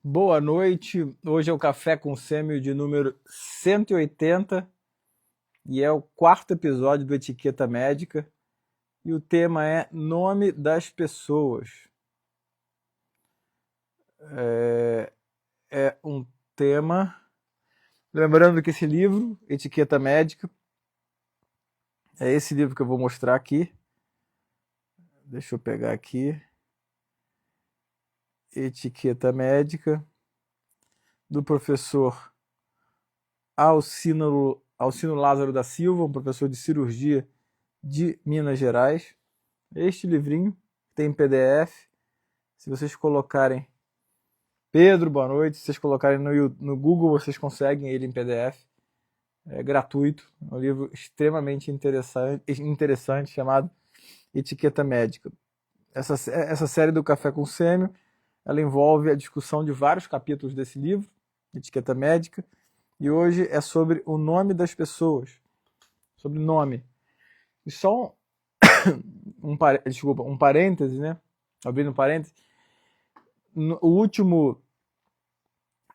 Boa noite, hoje é o Café com Sêmio de número 180 e é o quarto episódio do Etiqueta Médica e o tema é nome das pessoas. É um tema, lembrando que esse livro, Etiqueta Médica, é esse livro que eu vou mostrar aqui. Deixa eu pegar aqui. Etiqueta Médica, do professor Alcino Lázaro da Silva, um professor de cirurgia de Minas Gerais. Este livrinho tem PDF. Se vocês colocarem Pedro, boa noite. Se vocês colocarem no Google, vocês conseguem ele em PDF. É gratuito. É um livro extremamente interessante chamado Etiqueta Médica. Essa série do Café com Sêmio, ela envolve a discussão de vários capítulos desse livro, Etiqueta Médica, e hoje é sobre o nome das pessoas, sobre nome. E só um parêntese, né? Abrindo parêntese, o último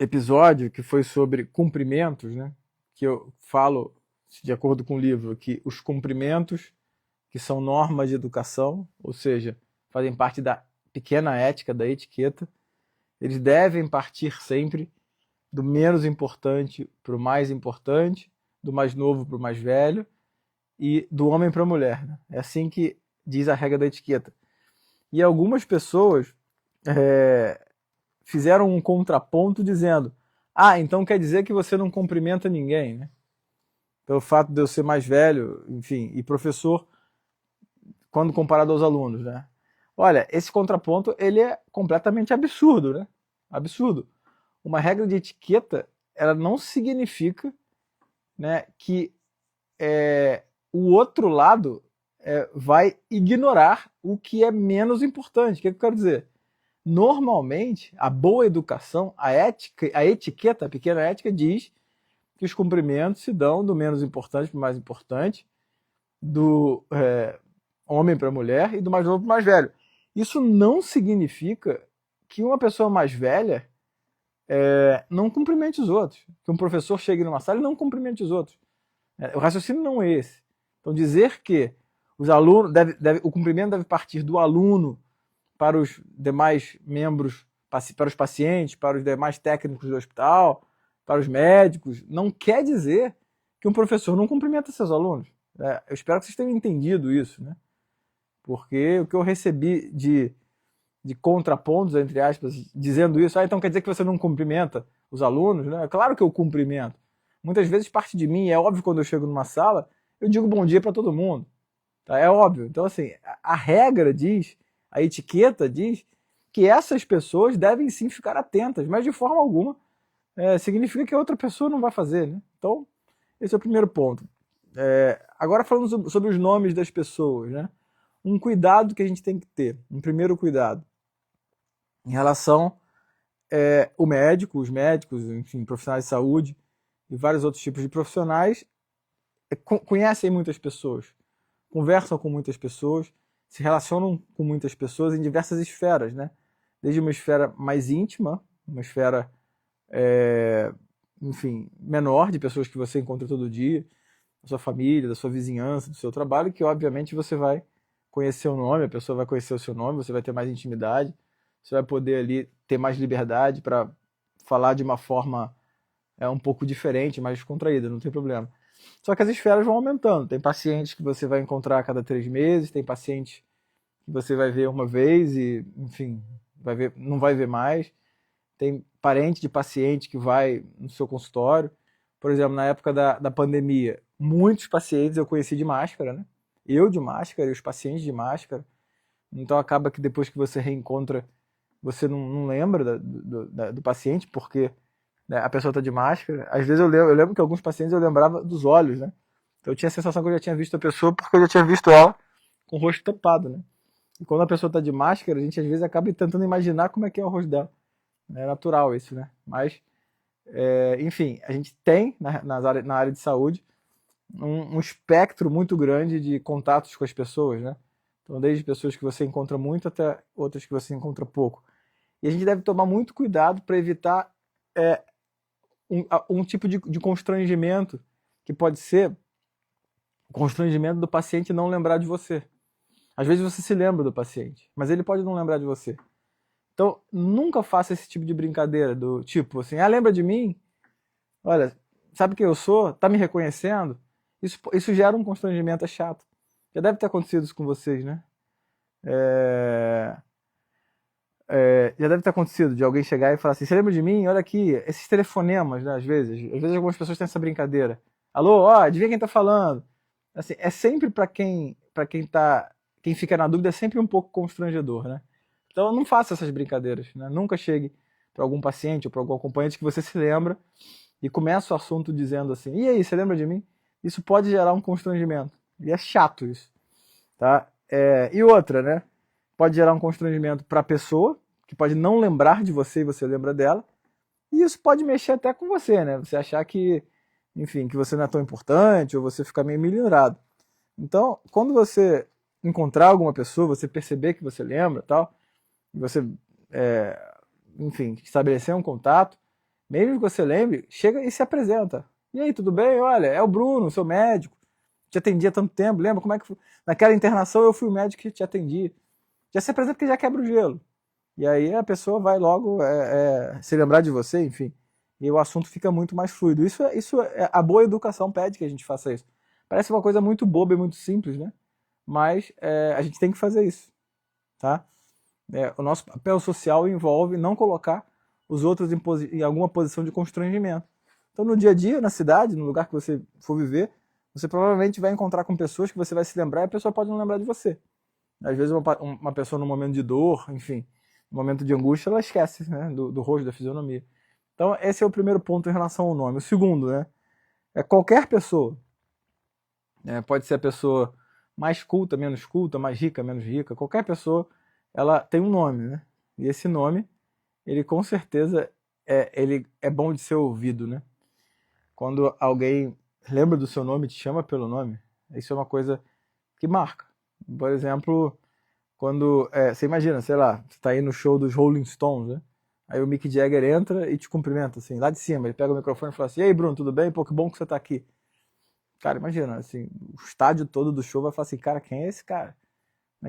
episódio, que foi sobre cumprimentos, né? Que eu falo, de acordo com o livro, que os cumprimentos, que são normas de educação, ou seja, fazem parte da pequena ética, da etiqueta, eles devem partir sempre do menos importante para o mais importante, do mais novo para o mais velho, e do homem para a mulher. Né? É assim que diz a regra da etiqueta. E algumas pessoas fizeram um contraponto dizendo: ah, então quer dizer que você não cumprimenta ninguém, né? Pelo fato de eu ser mais velho, enfim, e professor, quando comparado aos alunos, né? Olha, esse contraponto, ele é completamente absurdo, né? Absurdo. Uma regra de etiqueta, ela não significa, né, que o outro lado vai ignorar o que é menos importante. O que eu quero dizer? Normalmente, a boa educação, a etiqueta, a pequena ética, diz que os cumprimentos se dão do menos importante para o mais importante, do homem para a mulher e do mais novo para o mais velho. Isso não significa que uma pessoa mais velha não cumprimente os outros. Que um professor chegue numa sala e não cumprimente os outros. O raciocínio não é esse. Então, dizer que os alunos o cumprimento deve partir do aluno para os demais membros, para os pacientes, para os demais técnicos do hospital, para os médicos, não quer dizer que um professor não cumprimenta seus alunos. Eu espero que vocês tenham entendido isso, né? Porque o que eu recebi de contrapontos, entre aspas, dizendo isso, então quer dizer que você não cumprimenta os alunos, né? É claro que eu cumprimento. Muitas vezes parte de mim, é óbvio, quando eu chego numa sala, eu digo bom dia para todo mundo. Tá? É óbvio. Então, assim, a regra diz, a etiqueta diz que essas pessoas devem sim ficar atentas, mas de forma alguma significa que a outra pessoa não vai fazer, né? Então, esse é o primeiro ponto. Agora falando sobre os nomes das pessoas, né? Um cuidado que a gente tem que ter, um primeiro cuidado, em relação o médico, os médicos, enfim, profissionais de saúde e vários outros tipos de profissionais conhecem muitas pessoas, conversam com muitas pessoas, se relacionam com muitas pessoas em diversas esferas, né? Desde uma esfera mais íntima, uma esfera, enfim, menor, de pessoas que você encontra todo dia, da sua família, da sua vizinhança, do seu trabalho, que obviamente você vai conhecer o nome, a pessoa vai conhecer o seu nome, você vai ter mais intimidade, você vai poder ali ter mais liberdade para falar de uma forma um pouco diferente, mais descontraída, não tem problema. Só que as esferas vão aumentando. Tem pacientes que você vai encontrar a cada 3 meses, tem pacientes que você vai ver uma vez e, enfim, não vai ver mais. Tem parente de paciente que vai no seu consultório. Por exemplo, na época da pandemia, muitos pacientes eu conheci de máscara, né? Eu de máscara e os pacientes de máscara. Então acaba que depois que você reencontra, você não lembra do paciente, porque né, a pessoa está de máscara. Às vezes eu lembro que alguns pacientes eu lembrava dos olhos, né? Então eu tinha a sensação que eu já tinha visto a pessoa porque eu já tinha visto ela com o rosto tampado, né? E quando a pessoa está de máscara, a gente às vezes acaba tentando imaginar como é que é o rosto dela. É natural isso, né? Mas, enfim, a gente tem na área de saúde um espectro muito grande de contatos com as pessoas, né? Então, desde pessoas que você encontra muito até outras que você encontra pouco. E a gente deve tomar muito cuidado para evitar um tipo de constrangimento, que pode ser o constrangimento do paciente não lembrar de você. Às vezes você se lembra do paciente, mas ele pode não lembrar de você. Então, nunca faça esse tipo de brincadeira do tipo assim, lembra de mim? Olha, sabe quem eu sou? Tá me reconhecendo? Isso gera um constrangimento, é chato. Já deve ter acontecido isso com vocês, né? Já deve ter acontecido de alguém chegar e falar assim, você lembra de mim? Olha aqui, esses telefonemas, né, às vezes algumas pessoas têm essa brincadeira. Alô, adivinha quem tá falando? Assim, é sempre quem fica na dúvida, é sempre um pouco constrangedor, né? Então não faça essas brincadeiras, né? Nunca chegue para algum paciente ou para algum acompanhante que você se lembra e começa o assunto dizendo assim, e aí, você lembra de mim? Isso pode gerar um constrangimento. E é chato isso, tá? E outra, né? Pode gerar um constrangimento para a pessoa, que pode não lembrar de você e você lembra dela. E isso pode mexer até com você, né? Você achar que, enfim, que você não é tão importante ou você ficar meio milionário. Então, quando você encontrar alguma pessoa, você perceber que você lembra, tal, e você, enfim, estabelecer um contato, mesmo que você lembre, chega e se apresenta. E aí, tudo bem? Olha, é o Bruno, seu médico. Te atendi há tanto tempo, lembra como é que foi? Naquela internação eu fui o médico que te atendi. Já se apresenta porque já quebra o gelo. E aí a pessoa vai logo se lembrar de você, enfim. E o assunto fica muito mais fluido. A boa educação pede que a gente faça isso. Parece uma coisa muito boba e muito simples, né? Mas a gente tem que fazer isso, tá? O nosso papel social envolve não colocar os outros em alguma posição de constrangimento. Então no dia a dia, na cidade, no lugar que você for viver, você provavelmente vai encontrar com pessoas que você vai se lembrar e a pessoa pode não lembrar de você. Às vezes uma pessoa num momento de dor, enfim, no momento de angústia, ela esquece, né, do rosto, da fisionomia. Então esse é o primeiro ponto em relação ao nome. O segundo, né, é qualquer pessoa. Pode ser a pessoa mais culta, menos culta, mais rica, menos rica. Qualquer pessoa, ela tem um nome, né? E esse nome, ele com certeza ele é bom de ser ouvido, né? Quando alguém lembra do seu nome e te chama pelo nome, isso é uma coisa que marca. Por exemplo, quando você imagina, sei lá, você tá aí no show dos Rolling Stones, né? Aí o Mick Jagger entra e te cumprimenta, assim, lá de cima. Ele pega o microfone e fala assim, e aí, Bruno, tudo bem? Pô, que bom que você tá aqui. Cara, imagina, assim, o estádio todo do show vai falar assim, cara, quem é esse cara?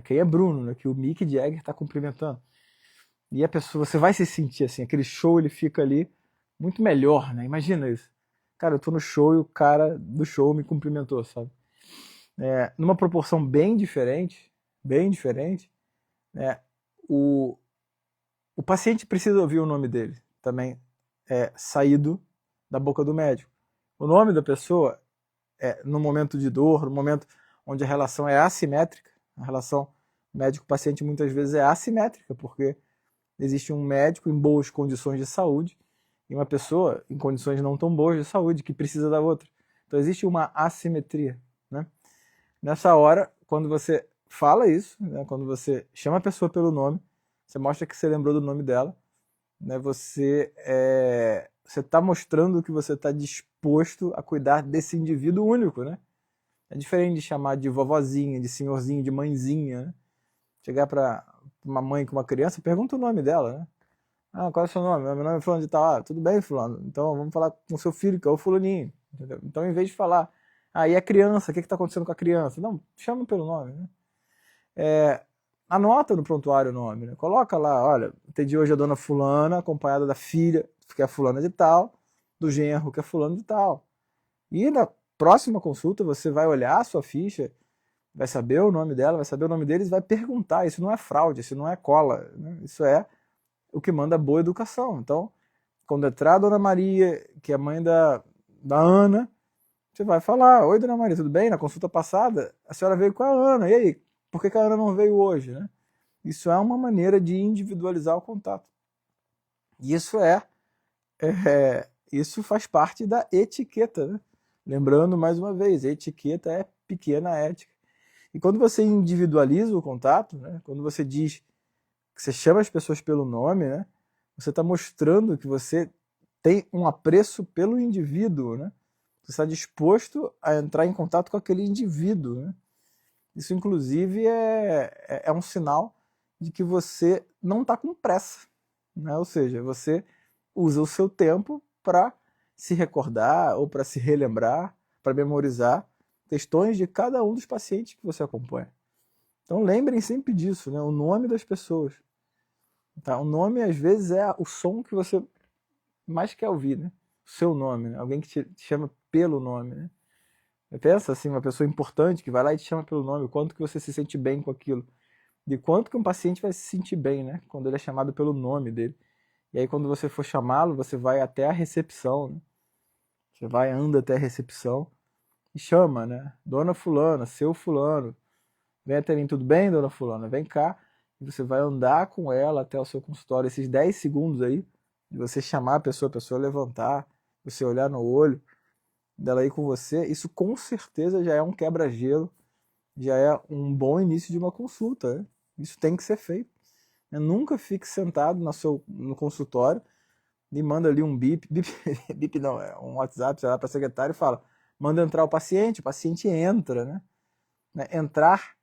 Quem é Bruno, né? Que o Mick Jagger tá cumprimentando. E a pessoa, você vai se sentir assim, aquele show ele fica ali muito melhor, né? Imagina isso. Cara, eu tô no show e o cara do show me cumprimentou, sabe? Numa proporção bem diferente, né? O paciente precisa ouvir o nome dele também saído da boca do médico. O nome da pessoa, no momento de dor, no momento onde a relação é assimétrica, a relação médico-paciente muitas vezes é assimétrica, porque existe um médico em boas condições de saúde e uma pessoa em condições não tão boas de saúde que precisa da outra. Então existe uma assimetria, né? Nessa hora, quando você fala isso, né, quando você chama a pessoa pelo nome, você mostra que você lembrou do nome dela, né, você está mostrando que você está disposto a cuidar desse indivíduo único, né? É diferente de chamar de vovozinha, de senhorzinho, de mãezinha, né? Chegar para uma mãe com uma criança, pergunta o nome dela, né? Qual é o seu nome? Meu nome é fulano de tal. Tudo bem, fulano. Então vamos falar com o seu filho, que é o fulaninho. Entendeu? Então, em vez de falar, e a criança, o que está acontecendo com a criança? Não, chama pelo nome, né? Anota no prontuário o nome, né? Coloca lá, olha, atendi hoje a dona fulana, acompanhada da filha, que é fulana de tal, do genro, que é fulano de tal. E na próxima consulta você vai olhar a sua ficha, vai saber o nome dela, vai saber o nome deles e vai perguntar. Isso não é fraude, isso não é cola, né? Isso é o que manda boa educação. Então, quando entrar a dona Maria, que é mãe da Ana, você vai falar, oi dona Maria, tudo bem? Na consulta passada, a senhora veio com a Ana, e aí? Por que a Ana não veio hoje, né? Isso é uma maneira de individualizar o contato. E isso faz parte da etiqueta, né? Lembrando mais uma vez, etiqueta é pequena ética. E quando você individualiza o contato, né? Quando você diz que você chama as pessoas pelo nome, né? Você está mostrando que você tem um apreço pelo indivíduo, né? Você está disposto a entrar em contato com aquele indivíduo, né? Isso, inclusive, é um sinal de que você não está com pressa, né? Ou seja, você usa o seu tempo para se recordar ou para se relembrar, para memorizar questões de cada um dos pacientes que você acompanha. Então lembrem sempre disso, né? O nome das pessoas. Tá? O nome, às vezes, é o som que você mais quer ouvir, né? O seu nome, né? Alguém que te chama pelo nome, né? Pensa assim, uma pessoa importante que vai lá e te chama pelo nome, o quanto que você se sente bem com aquilo. De quanto que um paciente vai se sentir bem, né? Quando ele é chamado pelo nome dele. E aí quando você for chamá-lo, você vai até a recepção, né? Você vai, anda até a recepção e chama, né? Dona fulana, seu fulano, vem até mim, tudo bem, dona fulana? Vem cá. E você vai andar com ela até o seu consultório. Esses 10 segundos aí, de você chamar a pessoa levantar, você olhar no olho dela aí com você, isso com certeza já é um quebra-gelo, já é um bom início de uma consulta, né? Isso tem que ser feito. Nunca fique sentado no consultório e manda ali um bip, bip não, é um WhatsApp, sei lá, para a secretária e fala, manda entrar o paciente entra, né? Entrar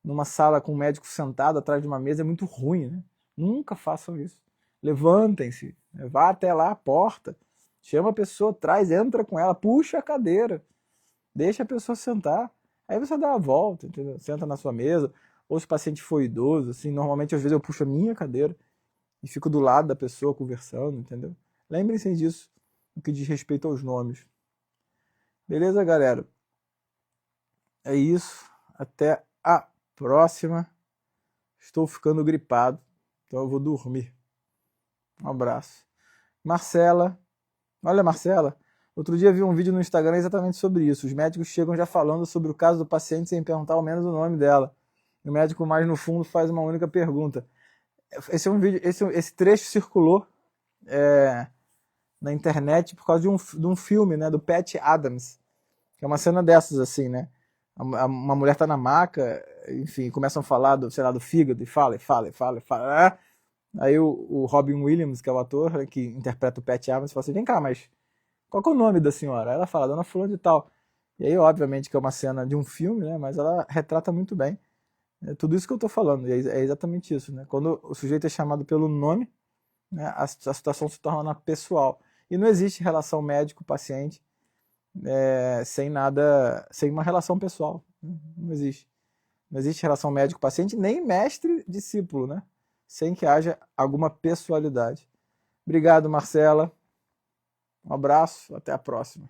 numa sala com um médico sentado atrás de uma mesa é muito ruim, né? Nunca façam isso. Levantem-se, né? Vá até lá a porta, chama a pessoa, traz, entra com ela, puxa a cadeira, deixa a pessoa sentar, aí você dá a volta, entendeu? Senta na sua mesa, ou se o paciente for idoso, assim, normalmente às vezes eu puxo a minha cadeira e fico do lado da pessoa conversando, entendeu? Lembrem-se disso, no que diz respeito aos nomes. Beleza, galera? É isso, até a próxima. Estou ficando gripado, então eu vou dormir. Um abraço. Marcela, olha Marcela, outro dia vi um vídeo no Instagram exatamente sobre isso. Os médicos chegam já falando sobre o caso do paciente sem perguntar ao menos o nome dela. E o médico mais no fundo faz uma única pergunta. Esse é um vídeo, esse trecho circulou na internet por causa de um filme, né, do Pat Adams, que é uma cena dessas assim, né? Uma mulher tá na maca, enfim, começam a falar do, sei lá, do fígado, e fala. Aí o Robin Williams, que é o ator que interpreta o Pat Adams, fala assim, vem cá, mas qual que é o nome da senhora? Aí ela fala, Dona Fulana de tal. E aí, obviamente, que é uma cena de um filme, né? Mas ela retrata muito bem tudo isso que eu tô falando, e é exatamente isso, né? Quando o sujeito é chamado pelo nome, né, a situação se torna pessoal. E não existe relação médico-paciente sem nada, sem uma relação pessoal. Né? Não existe. Não existe relação médico-paciente, nem mestre-discípulo, né? Sem que haja alguma pessoalidade. Obrigado, Marcela. Um abraço, até a próxima.